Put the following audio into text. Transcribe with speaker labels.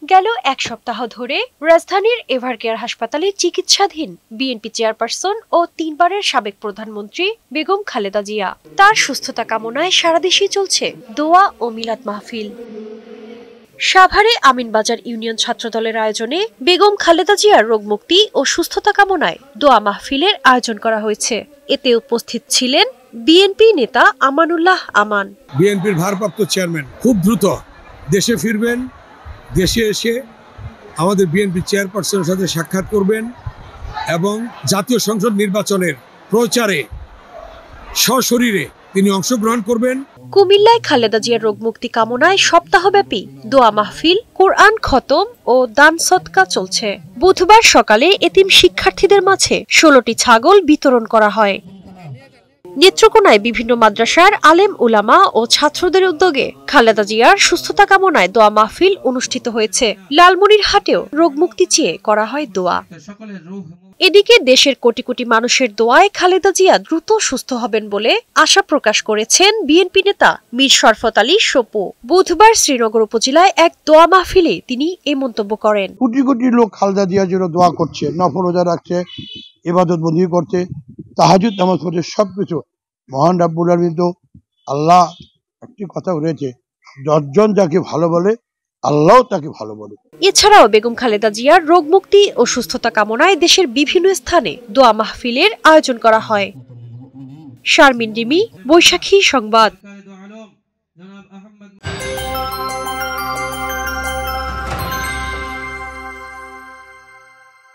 Speaker 1: গেল এক সপ্তাহ ধরে রাজধানীর এভারকেয়ার হাসপাতালে চিকিৎসাধীন বিএনপি চেয়ারপারসন ও ৩ বারের সাবেক প্রধানমন্ত্রী বেগম খালেদা জিয়া। তার সুস্থতা কামনায় সারা দেশেই চলছে দোয়া ও মিলাদ মাহফিল। সাভারে আমিনবাজার ইউনিয়ন ছাত্রদলের আয়োজনে বেগম খালেদা জিয়ার রোগমুক্তি ও সুস্থতা কামনায় দোয়া মাহফিলের আয়োজন করা হয়েছে। এতে উপস্থিত ছিলেন বিএনপি নেতা আমানুল্লাহ আমান।
Speaker 2: বিএনপির ভারপ্রাপ্ত চেয়ারম্যান খুব দ্রুত দেশে ফিরবেন। দেশে এসে আমাদের বিএনপি চেয়ারপারসনের সাথে সাক্ষাৎ করবেন এবং জাতীয় সংসদ নির্বাচনের প্রচারে সশরীরে তিনি অংশগ্রহণ করবেন।
Speaker 1: কুমিল্লায় খালেদা জিয়ার রোগমুক্তি কামনায় সপ্তাহব্যাপী দোয়া মাহফিল, কোরআন খতম ও দান সদকা চলছে। বুধবার সকালে এতিম শিক্ষার্থীদের মাঝে ১৬টি ছাগল বিতরণ করা হয়। নেত্রকোনায় বিভিন্ন মাদ্রাসার আলেম উলামা ও ছাত্রদের উদ্যোগে খালেদা জিয়ার সুস্থতা কামনায় দোয়া মাহফিল অনুষ্ঠিত হয়েছে। লালমনিরহাটেও রোগমুক্তি চেয়ে করা হয় দোয়া। এদিকে দেশের কোটি কোটি মানুষের দোয়ায় খালেদা জিয়া দ্রুত সুস্থ হবেন বলে আশা প্রকাশ করেছেন বিএনপি নেতা মীর শরফত আলী সপু। বুধবার শ্রীনগর উপজেলায় এক দোয়া মাহফিলে তিনি এই মন্তব্য করেন।
Speaker 3: কোটি কোটি লোক খালেদা জিয়ার জন্য দোয়া করছে, নফল রোজা রাখছে, ইবাদত বন্দি করছে, তাহাজ্জুদ নামাজ পড়ছে, সবকিছু। মহান রাব্বুল আলামিন তো আল্লাহ একটি কথা বলেছে, ১০ জন যাকে ভালো বলে আল্লাহ তাকে ভালো বলে।
Speaker 1: এছাড়াও বেগম খালেদা জিয়ার রোগমুক্তি ও সুস্থতা কামনায় দেশের বিভিন্ন স্থানে দোয়া মাহফিলের আয়োজন করা হয়। শারমিন রিমি, বৈশাখী সংবাদ।